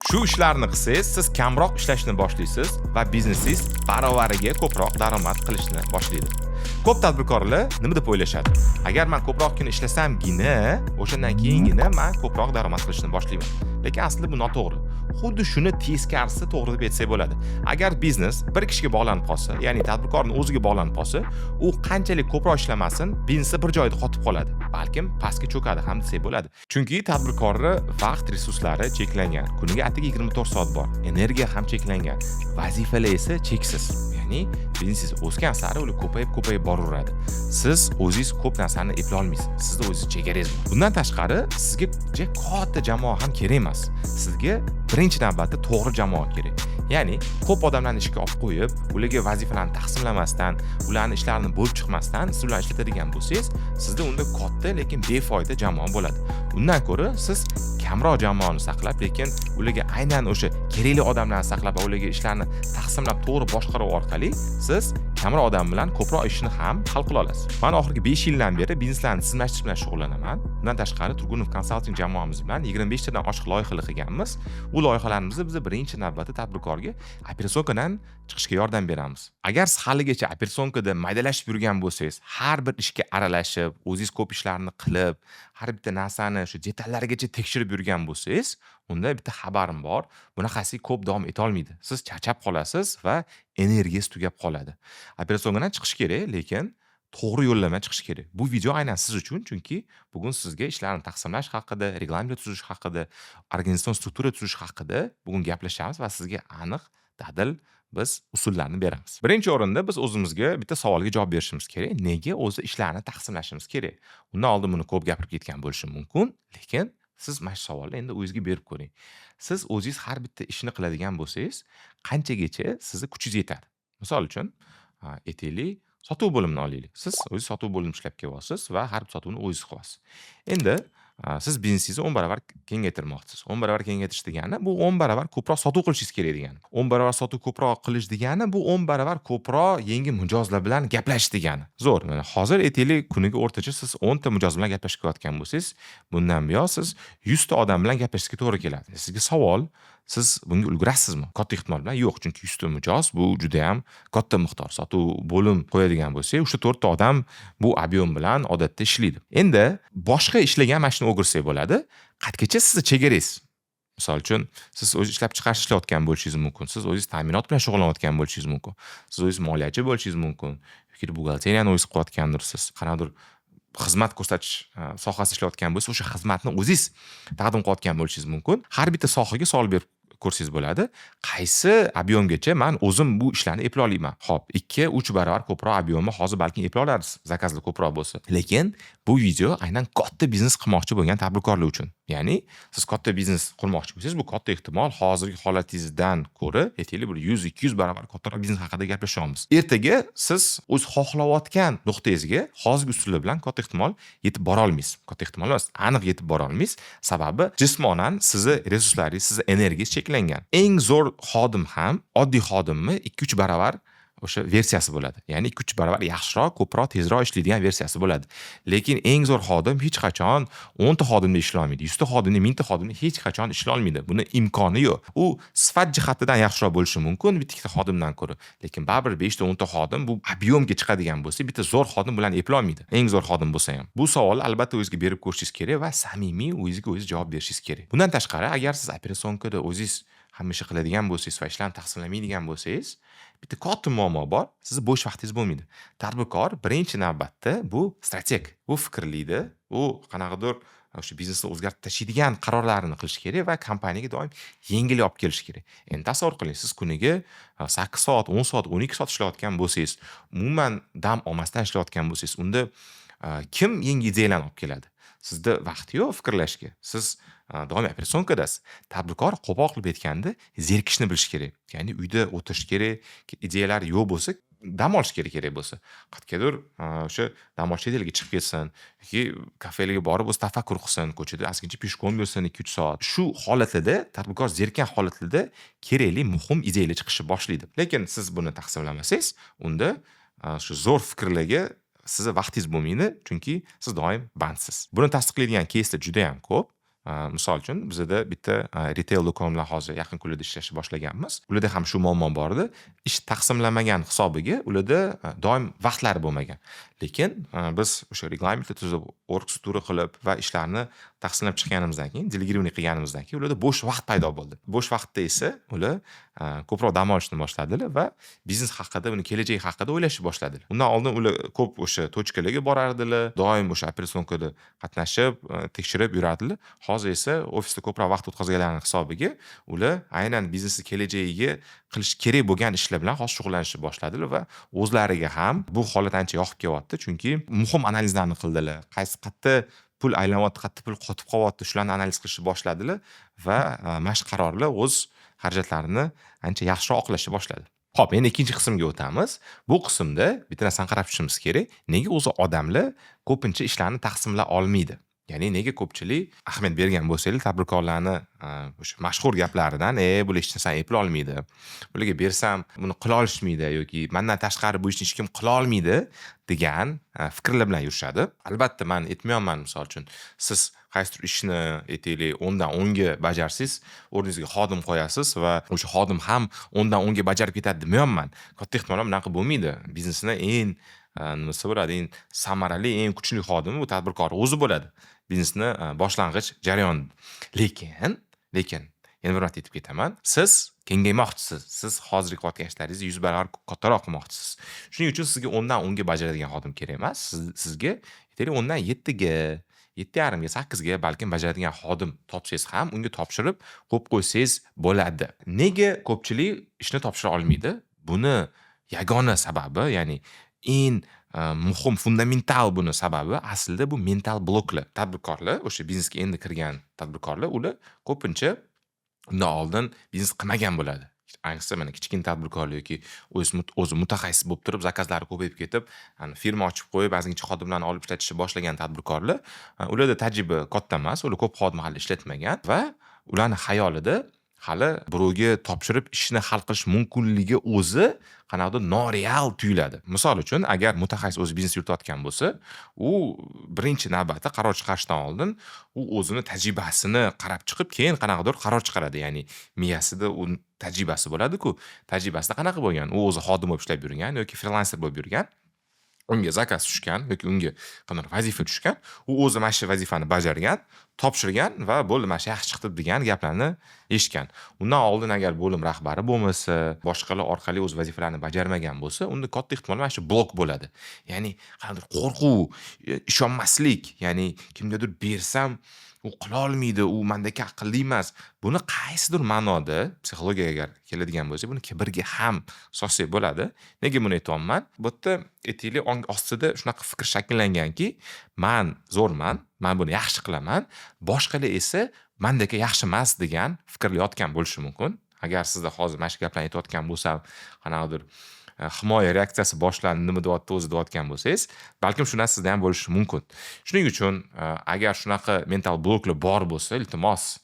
Shu ishlarni qilsangiz, siz kamroq ishlashni boshlaysiz va biznesingiz baravariga ko'proq daromad qilishni boshlaydi. Ko'p tadbirkorlar nima deb o'ylashadi? Agar men ko'proqgina ishlasamgina, o'shandan keyingina men ko'proq daromad qilishni boshlayman. Lekin aslida bu noto'g'ri. Xuddi shuni teskarisi to'g'ri deb aytsak bo'ladi. Agar biznes bir kishiga bog'lanib qolsa, ya'ni tadbirkorning o'ziga bog'lanib qolsa, u qanchalik ko'proq ishlamasin, biznesi bir joyda qotib qoladi. Balkim pastga cho'kadi ham desak bo'ladi. Chunki tadbirkorning vaqt resurslari cheklangan. Kuniga atigi 24 soat bor. Energiya ham cheklangan. Vazifalar esa cheksiz. Ya'ni biznesingiz o'sgan sari ular ko'payib boraveradi. Siz o'zingiz ko'p narsani eplay olmaysiz. Sizda o'zingiz chegarangiz bor. Bundan tashqari, sizga katta jamoa ham kerak emas. Sizga birinchi navbatda to'g'ri jamoa kerak. Ya'ni ko'p odamlarni ishga olib qo'yib, ularga vazifalarni taqsimlamasdan, ularning ishlarini bo'lib chiqmasdan siz ularni ishlatadigan bo'lsangiz, sizda unda katta lekin befoyda jamoa bo'ladi. Undan ko'ra siz kamroq jamoani saqlab, lekin ularga aynan o'sha kerakli odamlarni saqlab va ularga ishlarni taqsimlab to'g'ri boshqaruv orqali siz kamroq odam bilan ko'proq ishni ham hal qila olasiz. Men oxirgi 5 yildan beri bizneslarni tizimlashtirish bilan shug'ullanaman. Bundan tashqari Turgunov konsalting jamoamiz bilan 25 tadan oshiq loyihalar qilganmiz. U loyihalarimizni biz birinchi navbatda tadbirkorga operatsiyonkadan chiqishga yordam beramiz. Agar siz haligacha operatsiyonkada maydalashib yurgan bo'lsangiz, har bir ishga aralashib, o'zingiz ko'p ishlarni qilib, har bitta narsani shu detallarigacha tekshirib yurgan bo'lsangiz, unda bitta xabarim bor. Bunaqasi ko'p davom eta olmaydi. Siz charchab qolasiz va energiyangiz tugab qoladi. Operatsiyondan chiqish kerak, lekin to'g'ri yo'llanma chiqish kerak. Bu video aynan siz uchun, chunki bugun sizga ishlarni taqsimlash haqida, reglament tuzish haqida, organizatsion struktura tuzish haqida bugun gaplashamiz va sizga aniq, dadil biz usullarni beramiz. Birinchi o'rinda biz o'zimizga bitta savolga javob berishimiz kerak. Nega o'zi ishlarni taqsimlashimiz kerak? Undan oldin buni ko'p gapirib ketgan bo'lishim mumkin, lekin siz mana shu savolni endi o'zingizga berib ko'ring. Siz o'zingiz har bitta ishni qiladigan bo'lsangiz, qanchagacha sizni kuchingiz yetadi? Misol uchun, aytaylik, sotuv bo'limini olaylik. Siz o'zingiz sotuv bo'limida ishlab kelyapsiz va har bir sotuvni o'zingiz qilyapsiz. Endi siz biznesingizni 10 barobar kengaytirmoqchisiz. 10 barobar kengaytirish degani bu 10 barobar ko'proq sotuv qilishingiz kerak degani. 10 barobar sotuv ko'proq qilish degani bu 10 barobar ko'proq yangi mijozlar bilan gaplashish degani. Zo'r. Mana hozir aytaylik, kuniga o'rtacha siz 10 ta mijoz bilan gaplashib kelayotgan bo'lsangiz, bundan buyon siz 100 ta odam bilan gaplashishga to'g'ri keladi. Sizga savol, siz bunga ulgurasizmi? Katta ehtimol bilan yo'q, chunki 100 ta mijoz bu juda ham katta miqdor. Sotuv bo'lim qo'yadigan bo'lsak, o'sha 4 ta odam bu ob'yom bilan odatda ishlaydi. Endi boshqa ishlagan mashina o'girsak bo'ladi. Qatgacha sizni chegarangiz. Misol uchun, siz o'zingiz ishlab chiqarish ishlayotgan bo'lishingiz mumkin. Siz o'zingiz ta'minot bilan shug'ullanayotgan bo'lishingiz mumkin. Siz o'zingiz moliyachi bo'lishingiz mumkin. Yoki buxgalteriyani o'zingiz qilayotgandirsiz. Qanaqadir xizmat ko'rsatish sohasida ishlayotgan bo'lsa, o'sha xizmatni o'zingiz taqdim qilayotgan bo'lishingiz mumkin. Har bitta sohaga savol berib ko'rsangiz bo'ladi. Qaysi ob'yomgacha men o'zim bu ishlarni eplay olayman? Xo'p, 2-3 barobar ko'proq ob'yomni hozir balki eplay olasiz, zakazlar ko'proq bo'lsa. Lekin bu video aynan katta biznes qilmoqchi bo'lgan tadbirkorlar uchun. Ya'ni siz katta biznes qurmoqchi bo'lsangiz, bu katta ehtimol hozirgi holatingizdan ko'ra, aytaylik, bir 100-200 barobar kattaroq biznes haqida gaplashamiz. Ertaga siz o'z xohlayotgan nuqtangizga hozirgi usullar bilan katta ehtimol yetib bora olmaysiz. Katta ehtimol emas, aniq yetib bora olmaysiz. Sababi jismonan sizni resurslaringiz, sizni energiyangiz cheklangan. Eng zo'r xodim ham oddiy xodimni 2-3 barobar o'sha versiyasi bo'ladi. Ya'ni 2-3 barobar yaxshiroq, ko'proq, tezroq ishlaydigan versiyasi bo'ladi. Lekin eng zo'r xodim hech qachon 10 ta xodimda ishlay olmaydi. 100 ta xodimda, 1000 ta xodimda hech qachon ishlay olmaydi. Buni imkoni yo'q. U sifat jihatidan yaxshiroq bo'lishi mumkin bitta ikkita xodimdan ko'ra. Lekin baribir 5 ta 10 ta xodim bu ob'yomga chiqadigan bo'lsa, bitta zo'r xodim bilan eplay olmaydi. Eng zo'r xodim bo'lsa ham. Bu savolni albatta o'zingizga berib ko'rishingiz kerak va samimiy o'zingizga o'zingiz javob berishingiz kerak. Bundan tashqari, agar siz operatsionkada o'zingiz hamisha qiladigan bo'lsangiz va ishlarni taqsimlamaydigan bo'lsangiz, bitta katta muammo bor. Sizni bo'sh vaqtingiz bo'lmaydi. Tadbirkor birinchi navbatda bu strateg, u fikrlaydi, u qanaqadir o'sha biznesni o'zgartirib tashlaydigan qarorlarni qilish kerak va kompaniyaga doim yengillik olib kelish kerak. Endi tasavvur qiling, siz kuniga 8 soat, 10 soat, 12 soat ishlayotgan bo'lsangiz, umuman dam olmasdan ishlayotgan bo'lsangiz, unda kim yangi ideyalarni olib keladi? Sizda vaqt yo'q fikrlashga. Siz doim operatsiyonkadasiz. Tadbirkor qo'pol qilib aytganda zerikishni bilish kerak. Ya'ni uyda o'tirish kerak, ideyalar yo'q bo'lsa, dam olish kerak bo'lsa. Qatgadir o'sha dam olish joylariga chiqib ketsin yoki kafelarga borib o'z tafakkur qilsin, ko'chada askincha peshqo'm yursin 2-3 soat. Shu holatlarda, tadbirkor zerikkan holatlarda kerakli muhim ideyalar chiqishni boshlaydi. Lekin siz buni taqsimlamasangiz, unda shu zo'r fikrlarga sizni vaqtingiz bo'lmaydi, chunki siz doim bandsiz. Buni tasdiqlaydigan keyslar juda ham ko'p. misol uchun bizada bitta retail do'konlar hozir yaqin kunlarda ishlashni boshlaganmiz. Ularda ham shu muammo bor edi. Ish taqsimlanmagan hisobiga ularda doim vaqtlari bo'lmagan. Lekin biz o'sha reglamentni tuzib, org struktura qilib va ishlarni taqsimlab chiqqanimizdan keyin, delegирование qilganimizdan keyin ularda bo'sh vaqt paydo bo'ldi. Bo'sh vaqtda esa ular ko'proq dam olishni boshladilar va biznes haqida, uni kelajagi haqida o'ylashni boshladilar. Undan oldin ular ko'p o'sha tochkalarga borardilar, doim o'sha operatsiyonkada qatnashib, tekshirib yurardilar. Hozir esa ofisda ko'proq vaqt o'tkazganlarning hisobiga ular aynan biznesning kelajagiga qilish kerak bo'lgan ishlar bilan hozir shug'ullanishni boshladilar va o'zlariga ham bu holat ancha yoqib kelyapti, chunki muhim analizlarni qildilar. Qayerda pul aylanyapti, qayerda pul qotib qolyapti, shularni analiz qilishni boshladilar va mana shu qarorlar o'z xarajatlarini ancha yaxshiroq oqlashni boshladi. Xo'p, endi ikkinchi qismga o'tamiz. Bu qismda bitta narsani qarab chiqishimiz kerak. Nega o'zi odamlar ko'pincha ishlarni taqsimlay olmaydi? Ya'ni nega ko'pchilik ahamiyat bergan bo'lsangiz, tadbirkorlarni o'sha mashhur gaplaridan, bular hech narsani eplay olmaydi. Bularga bersam buni qila olishmaydi yoki mendan tashqari bu ishni hech kim qila olmaydi degan fikrlar bilan yurishadi. Albatta, men aytmayapman, misol uchun, siz qaysidir ishni aytaylik 10 dan 10 ga bajarsiz, o'rningizga xodim qo'yasiz va o'sha xodim ham 10 dan 10 ga bajarib ketadi demayapman. Katta ehtimol bilan bunaqa bo'lmaydi. Biznesni eng nimasi bo'ladi, eng samarali, eng kuchli xodimi bu tadbirkor o'zi bo'ladi. Biznesni boshlang'ich jarayon. Lekin yana bir marta aytib ketaman. Siz kengaymoqchisiz. Siz hozir qilayotgan ishlaringizni 100 barobar kattaroq qilmoqchisiz. Shuning uchun sizga 10 dan 10 ga bajaradigan xodim kerak emas. Sizga aytaylik 10 dan 7 ga 7,5 ga 8 ga balkim bajaradigan xodim topsangiz ham unga topshirib qo'yib qo'ysangiz bo'ladi. Nega ko'pchilik ishni topshira olmaydi? Buni yagona sababi, ya'ni eng muhim, fundamental buni sababi aslida bu mental bloklar. Tadbirkorlar, o'sha biznesga endi kirgan tadbirkorlar, ular ko'pincha undan oldin biznes qilmagan bo'ladi. Ayniqsa mana kichkina tadbirkorlar yoki o'zi mutaxassis bo'lib turib, zakazlari ko'payib ketib, firma ochib qo'yib, ozgincha xodimlarni olib ishlatishni boshlagan tadbirkorlar, ularda tajriba katta emas, ular ko'p xodim hali ishlatmagan va ularni xayolida hali birovga topshirib ishni hal qilish mumkinligi o'zi qanaqadir noreal tuyuladi. Misol uchun, agar mutaxassis o'zi biznes yuritayotgan bo'lsa, u birinchi navbatda qaror chiqarishdan oldin u o'zini tajribasini qarab chiqib, keyin qanaqadir qaror chiqaradi. Ya'ni miyasida u tajribasi bo'ladi-ku. Tajribasida qanaqa bo'lgan? U o'zi xodim bo'lib ishlab yurgan yoki frilanser bo'lib yurgan. Unga zakaz tushgan yoki unga qanday vazifa tushgan, u o'zi mana shu vazifani bajargan, topshirgan va bo'ldi, mana shu yaxshi chiqdi degan gaplarni eshitgan. Undan oldin agar bo'lim rahbari bo'lmasa, boshqalar orqali o'z vazifalarini bajarmagan bo'lsa, unda katta ehtimol mana shu blok bo'ladi. Ya'ni qanday qo'rquv, ishonmaslik, ya'ni kimgadir bersam u qila olmaydi, u mendagi aqlli emas. Buni qaysidir ma'noda psixologiyaga agar keladigan bo'lsak, buni kibrga ham solsak bo'ladi. Nega buni aytyapman? Bu yerda aytaylik, ong ostida shunaqa fikr shakllanganki, men zo'rman, men buni yaxshi qilaman, boshqalar esa mendagi yaxshi emas degan fikrlar yotgan bo'lishi mumkin. Agar sizda hozir mana shu gaplarni aytayotgan bo'lsam, qanaqadir himoya reaksiyasi boshlandi, nima deyapti o'zi deyotgan bo'lsangiz, balkim shu narsa sizda ham bo'lishi mumkin. Shuning uchun agar shunaqa mental bloklar bor bo'lsa, iltimos,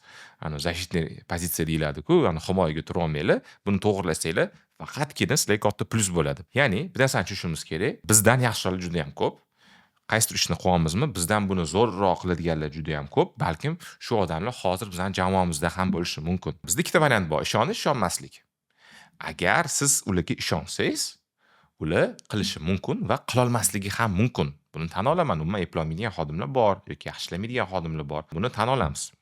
защитный pozitsiya deyiladi-ku, himoyaga tura olmanglar, buni to'g'rilasanglar, faqatgina sizlarga katta plus bo'ladi. Ya'ni bir narsani tushunishimiz kerak, bizdan yaxshilar juda ham ko'p. Qaysidir ishni qilyapmizmi, bizdan buni zo'rroq qiladiganlar juda ham ko'p. Balkim shu odamlar hozir bizning jamoamizda ham bo'lishi mumkin. Bizda ikkita variant bor: ishonish, ishonmaslik. Agar siz ularga ishonsangiz, ular qilishi mumkin va qila olmasligi ham mumkin. Buni tan olaman. Umuman eplolmaydigan xodimlar bor yoki yaxshilamaydigan xodimlar bor. Buni tan olamiz.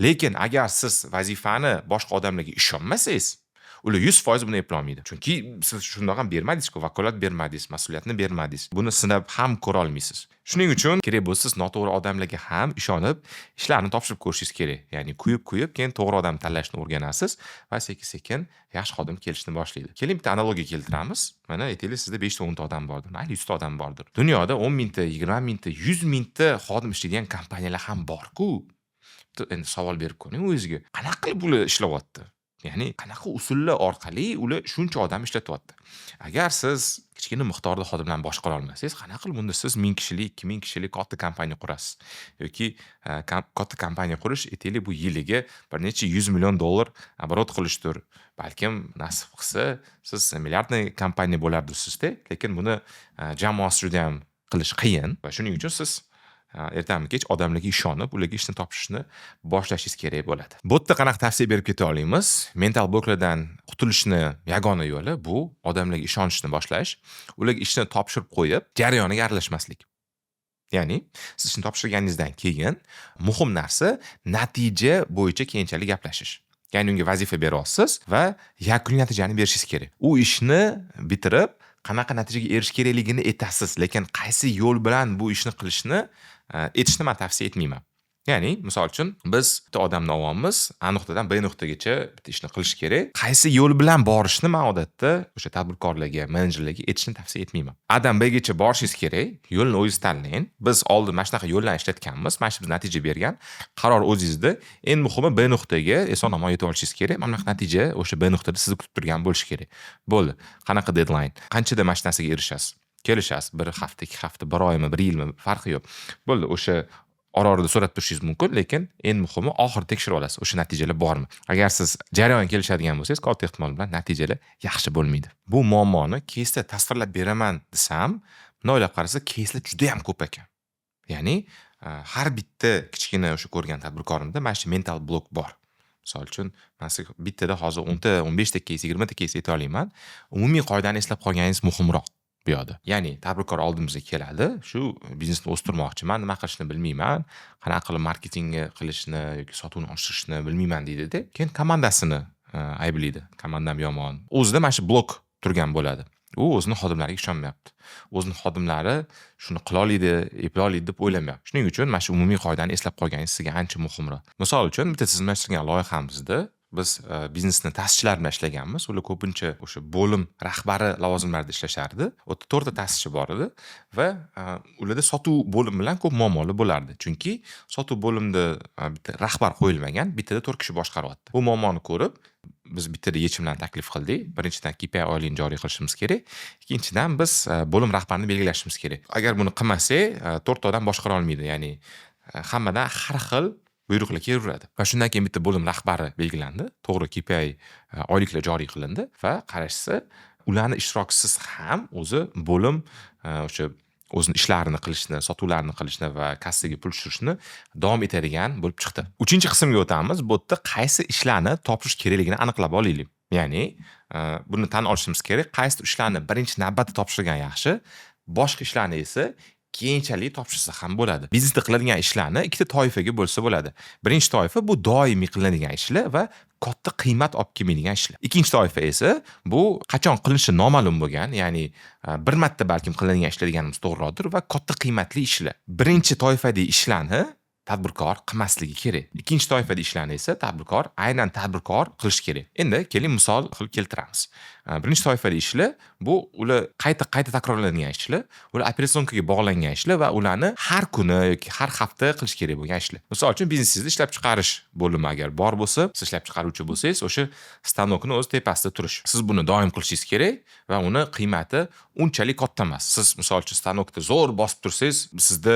Lekin agar siz vazifani boshqa odamlarga ishonmasangiz, ular 100% buni eplolmaydi. Chunki siz shundoq ham bermadingiz-ku, vakolat bermadingiz, mas'uliyatni bermadingiz. Buni sinab ham ko'ra olmaysiz. Shuning uchun kerak bo'lsa, siz noto'g'ri odamlarga ham ishonib, ishlarni topshirib ko'rishingiz kerak. Ya'ni kuyib, keyin to'g'ri odam tanlashni o'rganasiz va sekin-sekin yaxshi xodim kelishni boshlaydi. Keling bitta analogiya keltiramiz. Mana aytaylik, sizda 5 ta 10 ta odam bordir, mayli 100 ta odam bordir. Dunyoda 10 mingta, 20 mingta, 100 mingta xodim ishlaydigan kompaniyalar ham bor-ku. Endi savol berib ko'ring o'zingizga. Qanaqa qilib bular ishlayapti? Ya'ni qanaqa usullar orqali ular shuncha odam ishlatyapti? Agar siz kichkina miqdorda xodimlarni boshqara olmasangiz, qanaqa qilib bunda siz 1000 kishilik, 2000 kishilik katta kompaniya qurasiz? Yoki katta kompaniya qurish aytaylik, bu yiliga bir necha 100 million dollar оборот qilishdir. Balkim nasib qilsa siz milliardniy kompaniya bo'lardingiz-da, lekin buni jamoasi juda ham qilish qiyin va shuning uchun siz ertami kech odamlarga ishonib, ularga ishni topshirishni boshlashingiz kerak bo'ladi. Bu yerda qanaqa tavsiya berib keta olamiz? Mental bloklardan qutulishni yagona yo'li bu odamlarga ishonishni boshlash, ularga ishni topshirib qo'yib, jarayoniga aralashmaslik. Ya'ni siz ishni topshirganingizdan keyin muhim narsa natija bo'yicha keyinchalik gaplashish. Ya'ni unga vazifa beryapsiz va yakuniy natijani berishingiz kerak. U ishni bitirib qanaqa natijaga erishish kerakligini aytasiz, lekin qaysi yo'l bilan bu ishni qilishni aytishni men tavsiya etmayman. Ya'ni, misol uchun biz bitta odamni olyapmiz, A nuqtadan B nuqtagacha bitta ishni qilish kerak. Qaysi yo'l bilan borishni men odatda o'sha tadbirkorlarga, menejerlarga aytishni tavsiya etmayman. Adan Bgacha borishingiz kerak, yo'lni o'zingiz tanlang. Biz oldin mana shunaqa yo'llarni ishlatganmiz, mana shu biz natija bergan. Qaror o'zingizda. Eng muhimi B nuqtaga eson-omon yetib olishingiz kerak. Mana shu natija o'sha B nuqtada sizni kutib turgan bo'lishi kerak. Bo'ldi. Qanaqa deadline? Qanchada mana shu narsaga erishasiz? Kelishasiz. 1 hafta, 2 hafta, 1 oymi, 1 yilmi, farqi yo'q. Bo'ldi. O'sha orada so'rab turishingiz mumkin, lekin eng muhimi oxirida tekshirib olasiz, o'sha natijalar bormi. Agar siz jarayon kelishadigan bo'lsangiz, katta ehtimol bilan natijalar yaxshi bo'lmaydi. Bu muammoni keysda tasvirlab beraman desam, buni o'ylab qarasa, keyslar juda ham ko'p ekan. Ya'ni har bitta kichkina o'sha ko'rgan tadbirkorimda mana shu mental blok bor. Misol uchun, men sizga bittada hozir 10 ta, 15 ta keys, 20 ta keys ayta olaman. Umumiy qoidani eslab qolganingiz muhimroq. Bu yoqda. Ya'ni tadbirkor oldimizga keladi, shu biznesni o'stirmoqchiman, nima qilishni bilmayman, qanaqa qilib marketing qilishni yoki sotuvni oshirishni bilmayman deydi-da. Keyin komandasini ayblaydi. Komandam yomon. O'zida mana shu blok turgan bo'ladi. U o'zining xodimlariga ishonmayapti. O'zining xodimlari shuni qila oladi, epla oladi deb o'ylamayapti. Shuning uchun mana shu umumiy qoidani eslab qolganingiz sizga ancha muhimroq. Misol uchun, bitta tizimlashtirgan loyihamizda biz biznesni ta'sischilar bilan ishlaganmiz. Ular ko'pincha o'sha bo'lim rahbari lavozimlarida ishlashardi. O'ta 4 ta ta'sischi bor edi va ularda sotuv bo'lim bilan ko'p muammolar bo'lardi. Chunki sotuv bo'limida bitta rahbar qo'yilmagan, bittada 4 kishi boshqaryapti. Bu muammoni ko'rib, biz bittada yechimlarni taklif qildik. Birinchidan KPI oyligini joriy qilishimiz kerak. Ikkinchidan biz bo'lim rahbarini belgilashimiz kerak. Agar buni qilmasak, 4 ta odam boshqara olmaydi. Ya'ni hammadan har xil buyruqlar kelaveradi. Va shundan keyin bitta bo'lim rahbari belgilandi. To'g'ri KPI oyliklar joriy qilindi va qarashsa, ularning ishtirokchisiz ham o'zi bo'lim o'sha o'zining ishlarini qilishni, sotuvlarni qilishni va kassaga pul tushirishni davom etadigan bo'lib chiqdi. 3-qismga o'tamiz. Bu yerda qaysi ishlarni topshirish kerakligini aniqlab olaylik. Ya'ni buni tan olishimiz kerak. Qaysi ishlarni birinchi navbatda topshirgan yaxshi, boshqa ishlarni esa keyinchalik topshirsa ham bo'ladi. Biznesda qiladigan ishlarni ikkita toifaga bo'lsa bo'ladi. Birinchi toifa bu doimiy qilinadigan ishlar va katta qiymat olib kelmaydigan ishlar. Ikkinchi toifa esa bu qachon qilinishi noma'lum bo'lgan, ya'ni bir marta balkim qilinadigan ishlar deganimiz to'g'riroqdir va katta qiymatli ishlar. Birinchi toifadagi ishlarni tadbirkor qilmasligi kerak. Ikkinchi toifadagi ishlarni esa aynan tadbirkor qilish kerak. Endi keling misol qilib keltiramiz. Birinchi toifadagi ishlar bu ular qayta takrorlanadigan ishlar, ular operatsiyonkaga bog'langan ishlar va ularni har kuni yoki har hafta qilish kerak bo'lgan ishlar. Misol uchun biznesingizda ishlab chiqarish bo'limi agar bor bo'lsa, siz ishlab chiqaruvchi bo'lsangiz, o'sha stanokni o'z tepasida turish. Siz buni doim qilishingiz kerak va uni qiymati unchalik katta emas. Siz misol uchun stanokda zo'r bosib tursangiz, sizda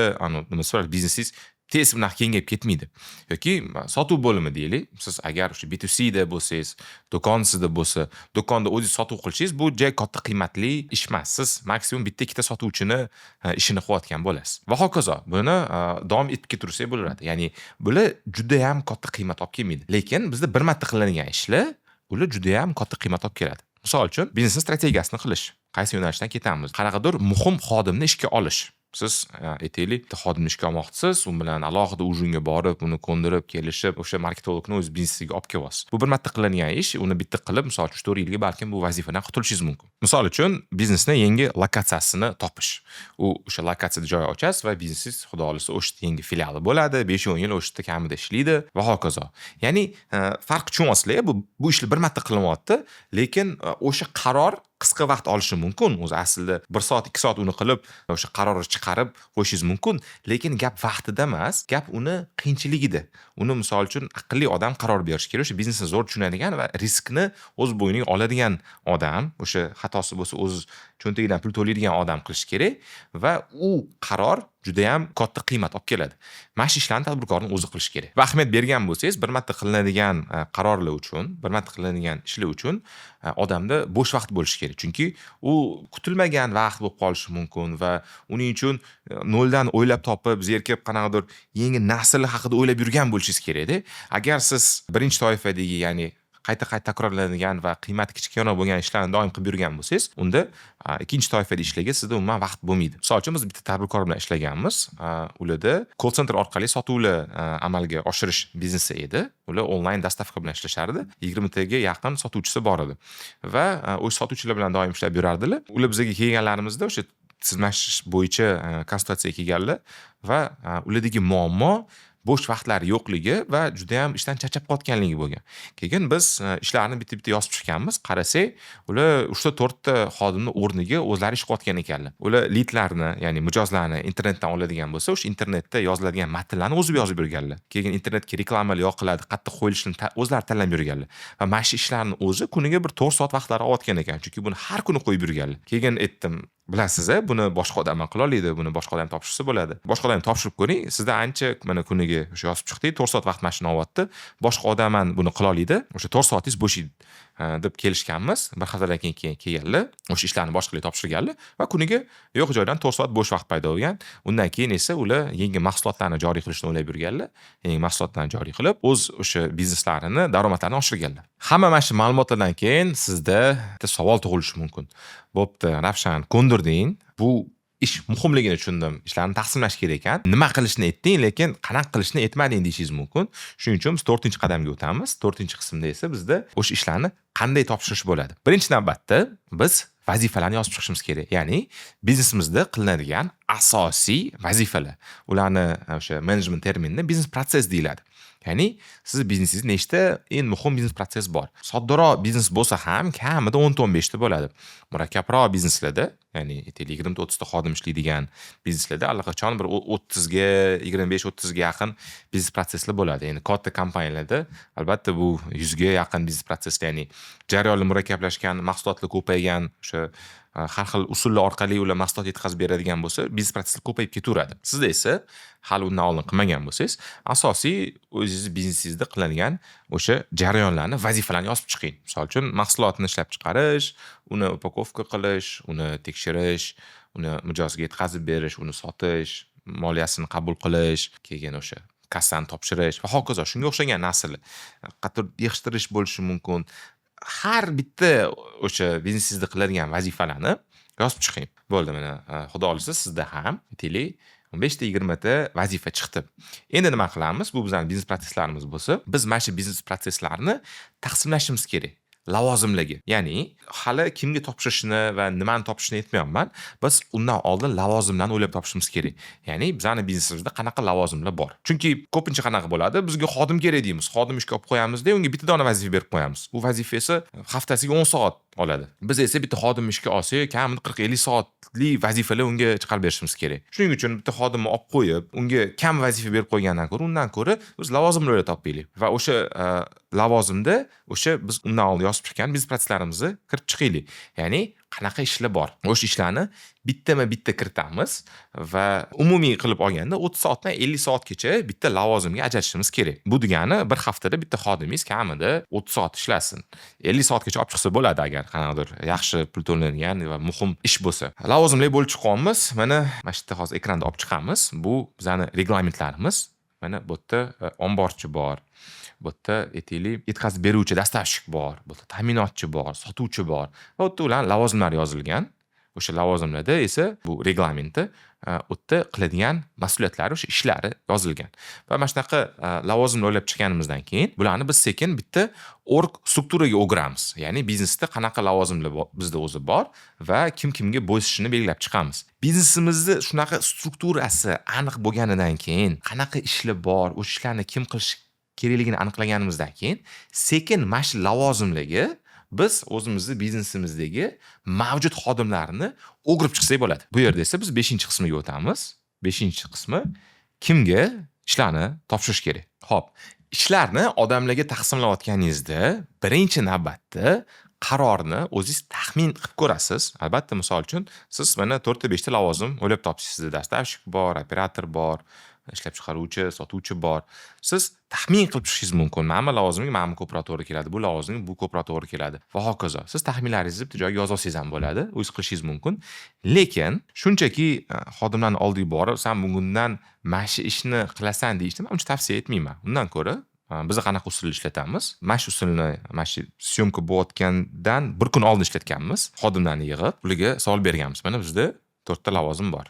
biznesingiz tez bunaqa kengayib ketmaydi. Yoki sotuv bo'limi deylik. Siz agar o'sha B2C da bo'lsangiz, do'koninizda bo'lsa, do'konda o'zingiz sotuv qilishingiz bu juda katta qiymatli ish emas. Siz maksimum bitta ikkita sotuvchini ishini qilayotgan bo'lasiz. Va hokazo. Buni davom etib ketaversak bo'laveradi. Ya'ni bular juda ham katta qiymat olib kelmaydi. Lekin bizda bir marta qilinadigan ishlar, ular juda ham katta qiymat olib keladi. Misol uchun, biznes strategiyasini qilish. Qaysi yo'nalishdan ketamiz? Qanaqadir muhim xodimni ishga olish. Siz aytaylik, xodimni ishga olmoqchisiz, u bilan alohida ujunga borib, uni ko'ndirib, kelishib, o'sha marketologni o'z biznesiga olib kelyapsiz. Bu bir marta qilinadigan ish, uni bitta qilib, misol uchun 4 yilga balkim bu vazifadan qutulishingiz mumkin. Misol uchun, biznesni yangi lokatsiyasini topish. U o'sha lokatsiyada joy ochasiz va biznesingiz xudo xolisa o'sha yangi filiali bo'ladi, 5-10 yil o'sha yerda kamida ishlaydi va hokazo. Ya'ni farq tushunyapsizlar, bu ishlar bir marta qilinyapti, lekin o'sha qaror qisqa vaqt olishi mumkin. O'zi aslida 1 soat, 2 soat uni qilib, o'sha qarorni chiqarib qo'yishingiz mumkin, lekin gap vaqtida emas, gap uni qiyinchiligida. Uni misol uchun aqlli odam qaror berishi kerak, o'sha biznesni zo'r tushunadigan va riskni o'z bo'yniga oladigan odam, o'sha xatosi bo'lsa o'z cho'ntagidan pul to'laydigan odam qilish kerak va u qaror juda ham katta qiymat olib keladi. Mana shu ishlarni tadbirkorning o'zi qilishi kerak. Va ahamiyat bergan bo'lsangiz, bir marta qilinadigan qarorlar uchun, bir marta qilinadigan ishlar uchun odamda bo'sh vaqt bo'lishi kerak. Chunki u kutilmagan vaqt bo'lib qolishi mumkin va uning uchun noldan o'ylab topib, zerikib qanaqadir yangi nasl haqida o'ylab yurgan bo'lishingiz kerak-da. Agar siz birinchi toifadagi, ya'ni qayta takrorlanadigan va qiymati kichikroq bo'lgan ishlarni doim qilib yurgan bo'lsangiz, unda ikkinchi toifada ishlarga sizda umuman vaqt bo'lmaydi. Misol uchun biz bitta tadbirkor bilan ishlaganmiz. Ularda call center orqali sotuvlar amalga oshirish biznesi edi. Ular onlayn dostavka bilan ishlashardi. 20 taga yaqin sotuvchisi bor edi. Va o'sha sotuvchilar bilan doim ishlab yurardilar. Ular bizga kelganlarimizda o'sha tizimlashtirish bo'yicha konsultatsiyaga kelganlar va ulardagi muammo bo'sh vaqtlari yo'qligi va juda ham ishdan charchab qotganligi bo'lgan. Keyin biz ishlarni bitta yozib chiqqanmiz. Qarasak, ular 3-4 ta xodimning o'rniga o'zlari ish qilayotgan ekanlar. Ular leadlarni, ya'ni mijozlarni internetdan oladigan bo'lsa, o'sha internetda yoziladigan matnlarni o'zib yozib yurganlar. Keyin internetga reklamalar yoqiladi, qayerda qo'yilishini o'zlari tanlab yurganlar. Va mana shu ishlarni o'zi kuniga bir 4 soat vaqtlari olayotgan ekan. Chunki buni har kuni qo'yib yurganlar. Keyin aytdim, bilasiz, buni boshqa odam qila oladi, buni boshqa odam topshirsa bo'ladi. Boshqa odam topshirib ko'ring, sizda ancha mana kuniga o'sha yozib chiqdi, 4 soat vaqt mashina olyapti. Boshqa odam ham buni qila oladi. O'sha 4 soatingiz bo'sh edi deb kelishganmiz. Bir haftadan keyin kelganlar, o'sha ishlarni boshqalarga topshirganlar va kuniga yo'q joydan 4 soat bo'sh vaqt paydo bo'lgan. Undan keyin esa ular yangi mahsulotlarni joriy qilishni o'ylab yurganlar. Yangi mahsulotlarni joriy qilib, o'z o'sha bizneslarini, daromadlarini oshirganlar. Hamma mana shu ma'lumotlardan keyin sizda bitta savol tug'ilishi mumkin. Bo'pti, Ravshan, ko'ndirding. Bu ish muhimligini tushundim. Ishlarni taqsimlash kerak ekan. Nima qilishni aytding, lekin qanaqa qilishni aytmading deyishingiz mumkin. Shuning uchun biz 4-qadamga o'tamiz. 4-qismda esa bizda o'sha ishlarni qanday topshirish bo'ladi. Birinchi navbatda biz vazifalarni yozib chiqishimiz kerak. Ya'ni biznesimizda qilinadigan asosiy vazifalar. Ularni o'sha management terminida biznes protsess deyiladi. Ya'ni siz biznesingizda nechta eng muhim biznes protsess bor. Soddaroq biznes bo'lsa ham kamida 10-15 ta bo'ladi. Murakkabroq bizneslarda, ya'ni 20-30 ta xodim ishlaydigan bizneslarda allaqachon bir 30 ga, 25-30 ga yaqin biznes protsesslar bo'ladi. Ya'ni katta kompaniyalarda albatta bu 100 ga yaqin biznes protsesslar, ya'ni jarayonlar murakkablashgan, mahsulotlar ko'paygan, o'sha har xil usullar orqali ular mahsulot yetkazib beradigan bo'lsa, biznes protsesslar ko'payib ketaveradi. Sizda esa hali undan oldin qilmagan bo'lsangiz, asosiy o'zingiz biznesingizda qiladigan o'sha jarayonlarni, vazifalarni yozib chiqing. Misol uchun, mahsulotni ishlab chiqarish, uni upakovka qilish, uni tekshirish, uni mijozga yetkazib berish, uni sotish, moliyasini qabul qilish, keyin o'sha kassani topshirish va hokazo. Shunga o'xshagan narsalar. Qattiq yig'ishtirish bo'lishi mumkin. Har bitta o'sha biznesingizda qiladigan vazifalarni yozib chiqing. Bo'ldi, mana xudo olsa sizda ham 15 ta 20 ta vazifa chiqdi. Endi nima qilamiz? Bu bizning biznes protsesslarimiz bo'lsa, biz mana shu biznes protsesslarni taqsimlashimiz kerak. Lavozimlarga. Ya'ni hali kimga topshirishni va nimani topshirishni aytmayapman. Biz undan oldin lavozimlarni o'ylab topishimiz kerak. Ya'ni bizning biznesimizda qanaqa lavozimlar bor? Chunki ko'pincha qanaqa bo'ladi? Bizga xodim kerak deymiz. Xodim ishga olib qo'yamizda, unga bitta dona vazifa berib qo'yamiz. Bu vazifa esa haftasiga 10 soat oladi. Biz esa bitta xodim ishga olsak, kamida 40-50 soatli vazifalar unga chiqarib berishimiz kerak. Shuning uchun bitta xodimni olib qo'yib, unga kam vazifa berib qo'ygandan ko'ra, undan ko'ra biz lavozimni o'ylab topaylik. Va o'sha lavozimda o'sha biz undan oldin yozib chiqqan biznes protsesslarimizni kirib chiqaylik. Ya'ni qanaqa ishlar bor? O'sha ishlarni bitta kiritamiz va umumiy qilib olganda 30 soatdan 50 soatgacha bitta lavozimga ajratishimiz kerak. Bu degani bir haftada bitta xodimingiz kamida 30 soat ishlasin. 50 soatgacha olib chiqsa bo'ladi agar qanaqadir yaxshi pul to'lanadigan va muhim ish bo'lsa. Lavozimlar bo'lib chiqamiz. Mana shu yerda hozir ekranda olib chiqamiz. Bu bizning reglamentlarimiz. Mana bu yerda omborchi bor. Bu yerda aytaylik, yetkazib beruvchi, dastavshik bor, bu yerda ta'minotchi bor, sotuvchi bor. Va bu yerda ularning lavozimlari yozilgan. O'sha lavozimlarda esa bu reglamentda u yerda qiladigan mas'uliyatlari, o'sha ishlari yozilgan. Va mana shunaqa lavozimni o'ylab chiqqanimizdan keyin bularni biz sekin bitta org strukturaga o'giramiz. Ya'ni biznesda qanaqa lavozimlar bizda o'zi bor va kimga bo'ysishini belgilab chiqamiz. Biznesimizni shunaqa strukturasi aniq bo'lganidan keyin, qanaqa ishlar bor, o'sha ishlarni kim qilish kerakligini aniqlaganimizdan keyin sekin mana shu lavozimlarga biz o'zimizni biznesimizdagi mavjud xodimlarni o'girib chiqsak bo'ladi. Bu yerda esa biz 5-qismiga o'tamiz. 5-qismi kimga ishlarni topshirish kerak. Xo'p, ishlarni odamlarga taqsimlayotganingizda birinchi navbatda qarorni o'zingiz taxmin qilib ko'rasiz. Albatta, misol uchun, siz mana 4 ta 5 ta lavozim o'ylab topsiz. Sizda dastavshik bor, operator bor, ishlab chiqaruvchi, sotuvchi bor. Siz taxmin qilib chiqishingiz mumkin. Mana bu lavozimga mana bu ko'proq to'g'ri keladi, bu lavozimga bu ko'proq to'g'ri keladi va hokazo. Siz taxminlaringizni bitta joyga yoza olsangiz ham bo'ladi, o'zingiz qilishingiz mumkin. Lekin shunchaki xodimlarning oldiga borib, "Sen bugundan mana shu ishni qilasan" deyishni men uncha tavsiya etmayman. Undan ko'ra biz qanaqa usulni ishlatamiz? Mana shu usulni mana shu syomka bo'layotgandan bir kun oldin ishlatganmiz. Xodimlarni yig'ib, ularga savol berganmiz. Mana bizda 4 ta lavozim bor.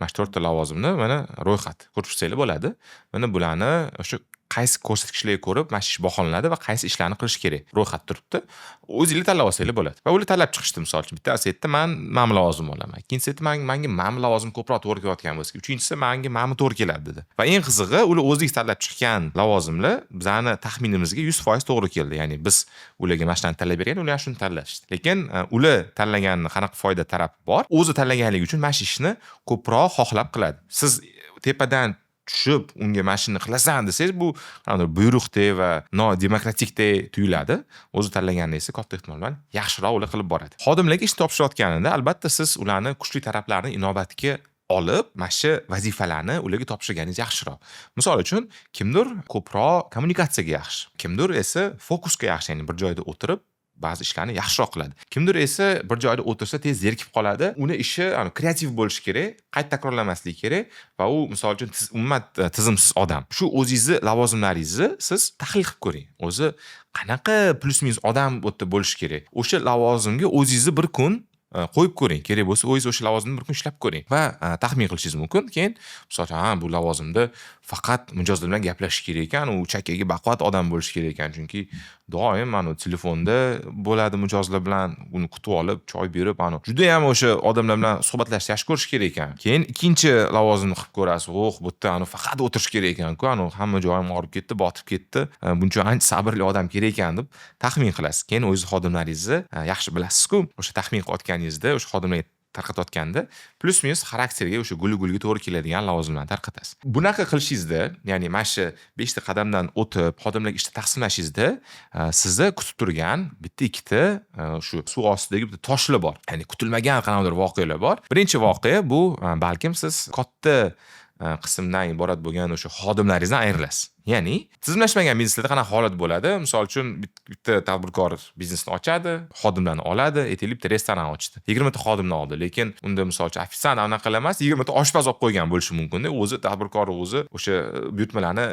Mana shu 4 ta lavozimni mana ro'yxat ko'rib chiqsanglar bo'ladi. Mana bularni o'sha qaysi ko'rsatkichlarga ko'rib mana shu ish baholanadi va qaysi ishlarni qilish kerak. Ro'yxat turibdi. O'zingizlar tanlab olsanglar bo'ladi. Va ular tanlab chiqishdi, misol uchun. Bittasi aytdi, "Men mana bu lavozimni olaman." Ikkinchisi aytdi, "Menga mana bu lavozim ko'proq to'g'ri kelayotgan bo'lsa." Uchinchisi, "Menga mana bu to'g'ri keladi" dedi. Va eng qizig'i, ular o'zingiz tanlab chiqqan lavozimlar bizani taxminimizga 100% to'g'ri keldi. Ya'ni biz ularga mana shuni tanlab bergan, ular shuni tanlashdi. Lekin ular tanlaganning qanaqa foyda tarafi bor? O'zi tanlaganligi uchun mana shu ishni ko'proq xohlab qiladi. Siz tepadan tushib unga mana shuni qilasan desangiz, bu buyruqdek va nodemokratikdek tuyuladi. O'zi tanlaganida esa katta ehtimol bilan yaxshiroq ular qilib boradi. Xodimlarga ish topshirayotganida albatta siz ularni kuchli taraflarini inobatga olib, mana shu vazifalarni ularga topshirganingiz yaxshiroq. Misol uchun, kimdir ko'proq kommunikatsiyaga yaxshi, kimdir esa fokusga yaxshi, ya'ni bir joyda o'tirib ba'zi ishlarni yaxshiroq qiladi. Kimdir esa bir joyda o'tirsa tez zerikib qoladi. Uni ishi kreativ bo'lishi kerak, qayta takrorlamasligi kerak va u misol uchun umuman tizimsiz odam. Shu o'zingizni lavozimlaringizni siz tahlil qilib ko'ring. O'zi qanaqa plus-minus odam bo'lishi kerak. O'sha lavozimga o'zingizni bir kun qo'yib ko'ring. Kerak bo'lsa, o'zingiz o'sha lavozimda bir kun ishlab ko'ring va taxmin qilishingiz mumkin. Keyin misol uchun, bu lavozimda faqat mijozlar bilan gaplashish kerak ekan, u chakkaga baquvvat odam bo'lishi kerak ekan, chunki doim mana telefonda bo'ladi mijozlar bilan, uni kutib olib, choy berib, juda ham o'sha odamlar bilan suhbatlashishni yaxshi ko'rish kerak ekan. Keyin ikkinchi lavozimni qilib ko'rasiz. Bu yerda faqat o'tirish kerak ekan-ku, hamma joyim og'rib ketdi, botib ketdi. Buncha ancha sabrli odam kerak ekan deb taxmin qilasiz. Keyin o'zingiz xodimlaringizni yaxshi bilasiz-ku. O'sha taxmin qilayotganingizda, o'sha xodimlarga tarqatayotganda plus-minus xarakterga o'sha guli-gulga to'g'ri keladigan lavozimlarni tarqatasiz. Bunaqa qilishingizda, ya'ni mana shu 5 ta qadamdan o'tib, xodimlarga ishni taqsimlashingizda, sizni kutib turgan bitta ikkita shu suv ostidagi bitta toshlar bor. Ya'ni kutilmagan qanaqadir voqealar bor. Birinchi voqea bu balkim siz katta qismdan iborat bo'lgan o'sha xodimlaringizdan ayrilasiz. Ya'ni tizimlashmagan bizneslarda qanaqa holat bo'ladi? Misol uchun bitta tadbirkor biznesni ochadi, xodimlarni oladi, aytaylik bitta restoran ochdi. 20 ta xodimni oldi, lekin unda misol uchun ofitsiant anaqa emas, 20 ta oshpaz olib qo'ygan bo'lishi mumkin-da. O'zi tadbirkor o'zi o'sha buyurtmalarni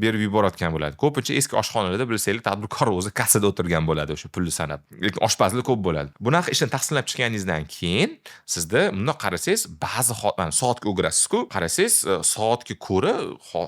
berib yuborayotgan bo'ladi. Ko'pincha eski oshxonalarda bilsanglar, tadbirkor o'zi kassada o'tirgan bo'ladi, o'sha pulni sanab. Lekin oshpazlar ko'p bo'ladi. Bunaqa ishni taqsimlab chiqqaningizdan keyin sizda bundoq qarasangiz, ba'zi soatga o'girasiz-ku, qarasangiz soatga ko'ra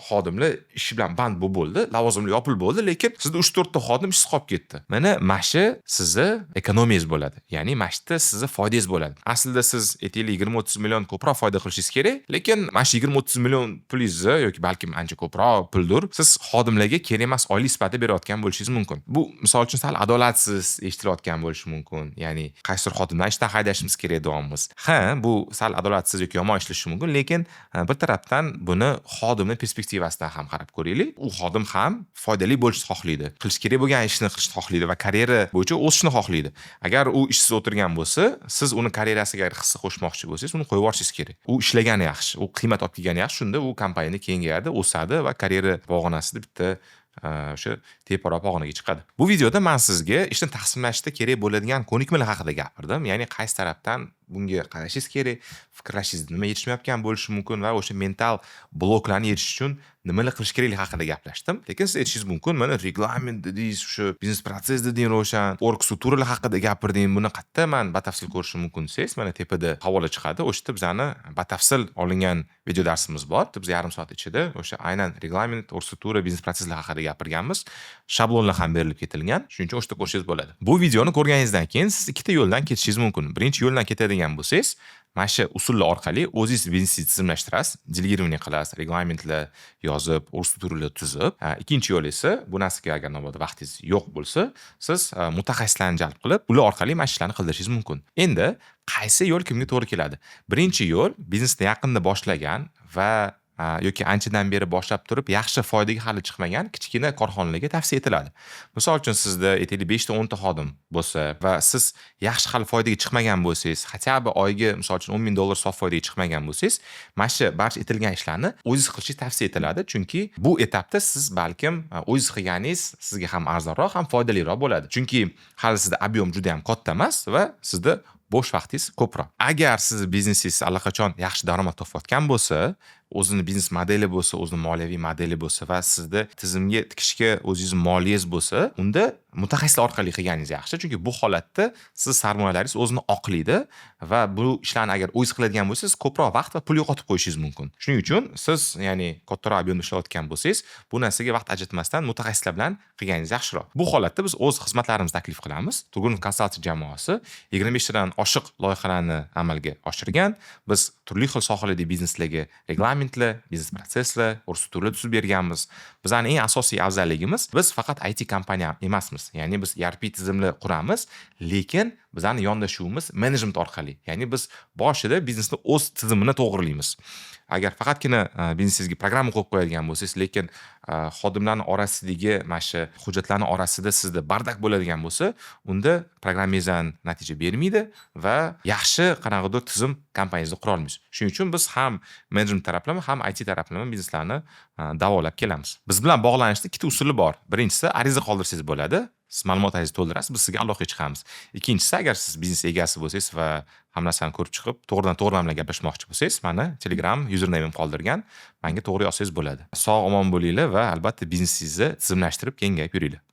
xodimlar ish bilan band bo'ldi, lavozimlar yopilib bo'ldi, lekin sizda 3-4 ta xodim ishsiz qolib ketdi. Mana shu sizni ekonomiyangiz bo'ladi. Ya'ni mana shu sizni foydangiz bo'ladi. Aslida siz aytaylik 20-30 million ko'proq foyda qilishingiz kerak, lekin mana shu 20-30 million pulingizni yoki balkim ancha ko'proq puldir, siz xodimlarga kerak emas oylik sifatida berayotgan bo'lishingiz mumkin. Bu misol uchun sal adolatsiz eshitilayotgan bo'lishi mumkin. Ya'ni qaysidir xodimlarni ishdan haydashimiz kerak deyapmiz. Bu sal adolatsiz yoki yomon ishlashi mumkin, lekin bir tarafdan buni xodimning perspektivasidan ham qarab ko'raylik. U xodim ham foydali bo'lishni xohlaydi. Qilish kerak bo'lgan ishni qilishni xohlaydi va karyera bo'yicha o'sishni xohlaydi. Agar u ishsiz o'tirgan bo'lsa, siz uni karyerasiga hissa qo'shmoqchi bo'lsangiz, uni qo'yib yuborishingiz kerak. U ishlagani yaxshi, u qiymat olib kelgani yaxshi, shunda u kompaniyani kengayadi, o'sadi va karyera pog'onasida bitta o'sha teparoq pog'onaga chiqadi. Bu videoda men sizga ishni taqsimlashda kerak bo'ladigan ko'nikmalar haqida gapirdim. Ya'ni qaysi tarafdan bunga qarashingiz kerak, fikrlashingiz nima yetishmayotgan bo'lishi mumkin va o'sha mental bloklarni yechish uchun nimalar qilish kerakligi haqida gaplashdim. Lekin siz aytishingiz mumkin, mana reglament dedingiz, o'sha biznes protsess dedingiz, Ravshan, org strukturalar haqida gapirdingiz. Buni qayerda men batafsil ko'rishim mumkin desangiz, mana tepada havola chiqadi. O'sha yerda bizani batafsil olingan video darsimiz bor. Biz yarim soat ichida o'sha aynan reglament, org struktura, biznes protsesslar haqida gapirganmiz. Shablonlar ham berilib ketilgan. Shuning uchun o'shda ko'rishingiz bo'ladi. Bu videoni ko'rganingizdan keyin siz ikkita yo'ldan ketishingiz mumkin. Birinchi yo'ldan ketadigan bo'lsangiz, mana shu usullar orqali o'zingiz biznesni tizimlashtirasiz, delegirovание qilasiz, reglamentlar yozib, org strukturalar tuzib. Ikkinchi yo'l esa, bu narsaga agar navbatda vaqtingiz yo'q bo'lsa, siz mutaxassislarni jalb qilib, ular orqali mana shu ishlarni qildirishingiz mumkin. Endi qaysi yo'l kimga to'g'ri keladi? Birinchi yo'l biznesni yaqinda boshlagan va yoki anchadan beri boshlab turib yaxshi foydaga hali chiqmagan kichkina korxonalarga tavsiya etiladi. Misol uchun sizda aytaylik 5 ta 10 ta xodim bo'lsa va siz yaxshi hali foydaga chiqmagan bo'lsangiz, хотя бы oyiga misol uchun $10,000 sof foydaga chiqmagan bo'lsangiz, mana shu barcha aytilgan ishlarni o'zingiz qilishingiz tavsiya etiladi. Chunki bu etapda siz balkim o'zingiz qilganingiz sizga ham arzonroq, ham foydaliroq bo'ladi. Chunki hali sizda ob'yom juda ham katta emas va sizda bo'sh vaqtingiz ko'proq. Agar siz biznesingiz allaqachon yaxshi daromad topayotgan bo'lsa, o'zini biznes modeli bo'lsa, o'zini moliyaviy modeli bo'lsa va sizda tizimga tikishga o'zingiz moliyingiz bo'lsa, unda mutaxassislar orqali qilganingiz yaxshi. Chunki bu holatda siz sarmoyalaringiz o'zini oqlaydi va bu ishlarni agar o'zingiz qiladigan bo'lsangiz, ko'proq vaqt va pul yo'qotib qo'yishingiz mumkin. Shuning uchun siz, ya'ni kattaroq ob'yomda ishlayotgan bo'lsangiz, bu narsaga vaqt ajratmasdan mutaxassislar bilan qilganingiz yaxshiroq. Bu holatda biz o'z xizmatlarimizni taklif qilamiz. Turg'unov konsalting jamoasi 25 tadan oshiq loyihalarni amalga oshirgan. Biz turli xil sohalardagi bizneslarga reglamentlar, biznes protsesslar, proseduralar tuzib berganmiz. Bizning eng asosiy afzalligimiz, biz faqat IT kompaniya emasmiz. Ya'ni biz ERP tizimlar quramiz, lekin bizning yondashuvimiz menejment orqali. Ya'ni biz boshida biznesni o'z tizimini to'g'rilaymiz. Agar faqatgina biznesingizga programma qo'yib qo'yadigan bo'lsangiz, lekin xodimlarning orasidagi mana shu hujjatlarning orasida sizda bardak bo'ladigan bo'lsa, unda programmangizdan natija bermaydi va yaxshi qanaqadir tizim kompaniyangizda qura olmaysiz. Shuning uchun biz ham menejment taraflama, ham IT taraflama bizneslarni davolab kelamiz. Biz bilan bog'lanishda ikkita usuli bor. Birinchisi, ariza qoldirsangiz bo'ladi. Siz ma'lumotlaringizni to'ldirasiz, biz sizga aloqaga chiqamiz. Ikkinchisi, agar siz biznes egasi bo'lsangiz va hamma narsani ko'rib chiqib, to'g'ridan-to'g'ri bilan gaplashmoqchi bo'lsangiz, mani Telegram usernamem qoldirgan, menga to'g'ri yozsangiz bo'ladi. Sog' omon bo'linglar va albatta biznesingizni tizimlashtirib kengayib yuringlar.